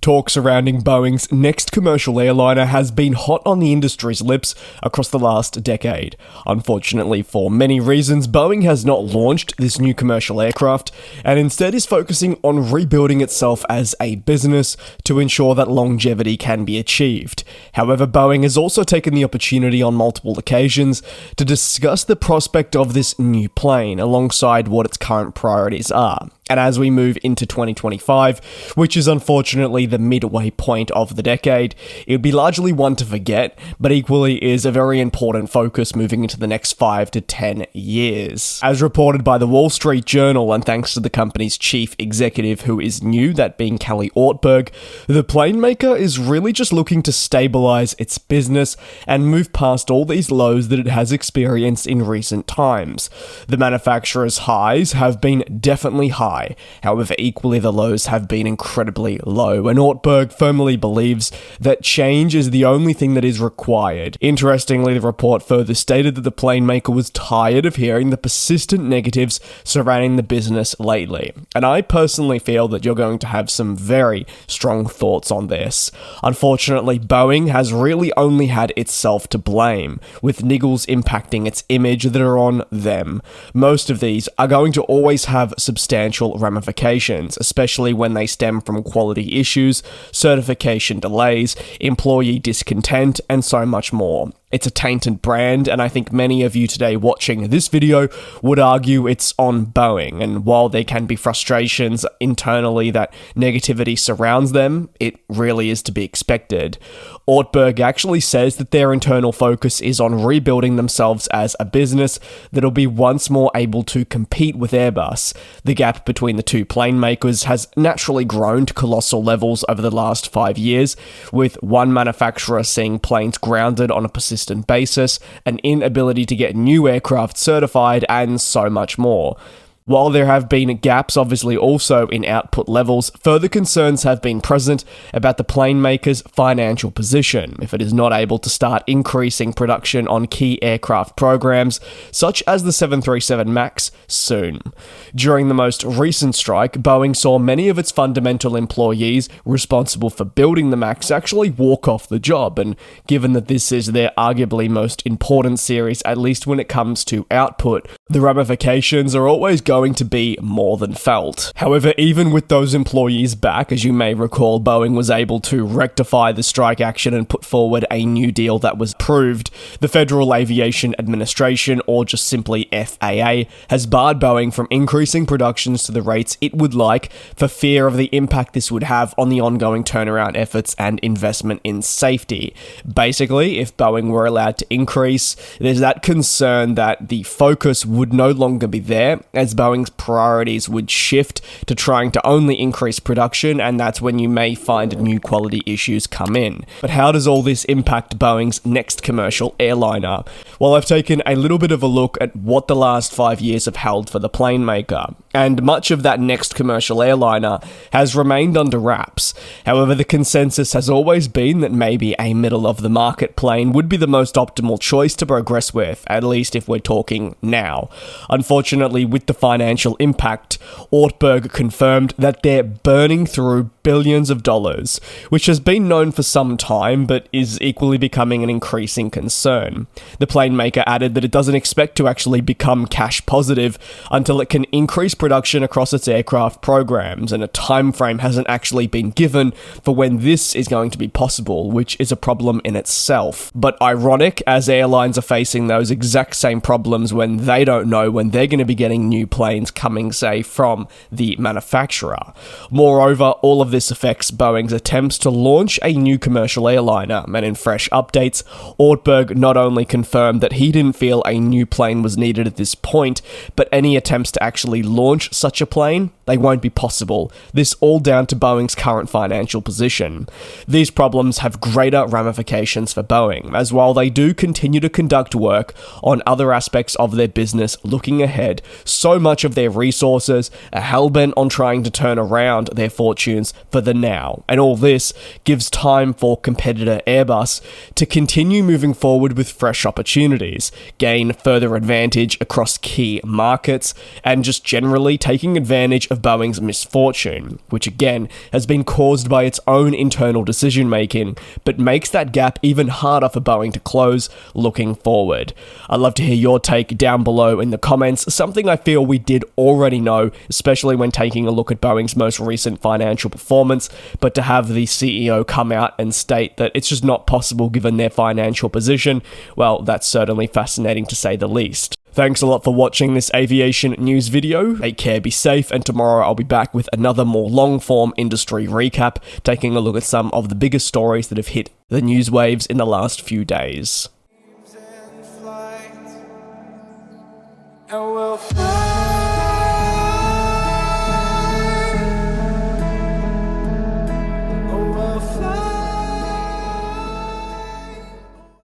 Talk surrounding Boeing's next commercial airliner has been hot on the industry's lips across the last decade. Unfortunately, for many reasons, Boeing has not launched this new commercial aircraft and instead is focusing on rebuilding itself as a business to ensure that longevity can be achieved. However, Boeing has also taken the opportunity on multiple occasions to discuss the prospect of this new plane alongside what its current priorities are. And as we move into 2025, which is unfortunately the midway point of the decade, it would be largely one to forget, but equally is a very important focus moving into the next 5 to 10 years. As reported by the Wall Street Journal, and thanks to the company's chief executive who is new, that being Kelly Ortberg, the plane maker is really just looking to stabilize its business and move past all these lows that it has experienced in recent times. The manufacturer's highs have been definitely high. However, equally the lows have been incredibly low, and Ortberg firmly believes that change is the only thing that is required. Interestingly, the report further stated that the plane maker was tired of hearing the persistent negatives surrounding the business lately, and I personally feel that you're going to have some very strong thoughts on this. Unfortunately, Boeing has really only had itself to blame, with niggles impacting its image that are on them. Most of these are going to always have substantial ramifications, especially when they stem from quality issues, certification delays, employee discontent, and so much more. It's a tainted brand, and I think many of you today watching this video would argue it's on Boeing, and while there can be frustrations internally that negativity surrounds them, it really is to be expected. Ortberg actually says that their internal focus is on rebuilding themselves as a business that'll be once more able to compete with Airbus. The gap between the two plane makers has naturally grown to colossal levels over the last 5 years, with one manufacturer seeing planes grounded on a persistent basis, an inability to get new aircraft certified, and so much more. While there have been gaps obviously also in output levels, further concerns have been present about the plane maker's financial position if it is not able to start increasing production on key aircraft programs, such as the 737 MAX, soon. During the most recent strike, Boeing saw many of its fundamental employees responsible for building the MAX actually walk off the job, and given that this is their arguably most important series, at least when it comes to output, the ramifications are always going to be more than felt. However, even with those employees back, as you may recall, Boeing was able to rectify the strike action and put forward a new deal that was approved. The Federal Aviation Administration, or just simply FAA, has barred Boeing from increasing productions to the rates it would like for fear of the impact this would have on the ongoing turnaround efforts and investment in safety. Basically, if Boeing were allowed to increase, there's that concern that the focus would no longer be there, as Boeing's priorities would shift to trying to only increase production, and that's when you may find new quality issues come in. But how does all this impact Boeing's next commercial airliner? Well, I've taken a little bit of a look at what the last 5 years have held for the plane maker, and much of that next commercial airliner has remained under wraps. However, the consensus has always been that maybe a middle-of-the-market plane would be the most optimal choice to progress with, at least if we're talking now. Unfortunately, with the financial impact, Ortberg confirmed that they're burning through billions of dollars, which has been known for some time but is equally becoming an increasing concern. The plane maker added that it doesn't expect to actually become cash positive until it can increase production across its aircraft programs, and a time frame hasn't actually been given for when this is going to be possible, which is a problem in itself. But ironic, as airlines are facing those exact same problems when they don't know when they're going to be getting new planes coming, say, from the manufacturer. Moreover, all of this affects Boeing's attempts to launch a new commercial airliner, and in fresh updates, Ortberg not only confirmed that he didn't feel a new plane was needed at this point, but any attempts to actually launch such a plane, they won't be possible. This all down to Boeing's current financial position. These problems have greater ramifications for Boeing, as while they do continue to conduct work on other aspects of their business looking ahead, so much of their resources are hell-bent on trying to turn around their fortunes for the now. And all this gives time for competitor Airbus to continue moving forward with fresh opportunities, gain further advantage across key markets, and just generally essentially taking advantage of Boeing's misfortune, which again has been caused by its own internal decision making, but makes that gap even harder for Boeing to close looking forward. I'd love to hear your take down below in the comments, something I feel we did already know, especially when taking a look at Boeing's most recent financial performance, but to have the CEO come out and state that it's just not possible given their financial position, well, that's certainly fascinating to say the least. Thanks a lot for watching this aviation news video. Take care, be safe, and tomorrow I'll be back with another more long-form industry recap, taking a look at some of the biggest stories that have hit the news waves in the last few days. And we'll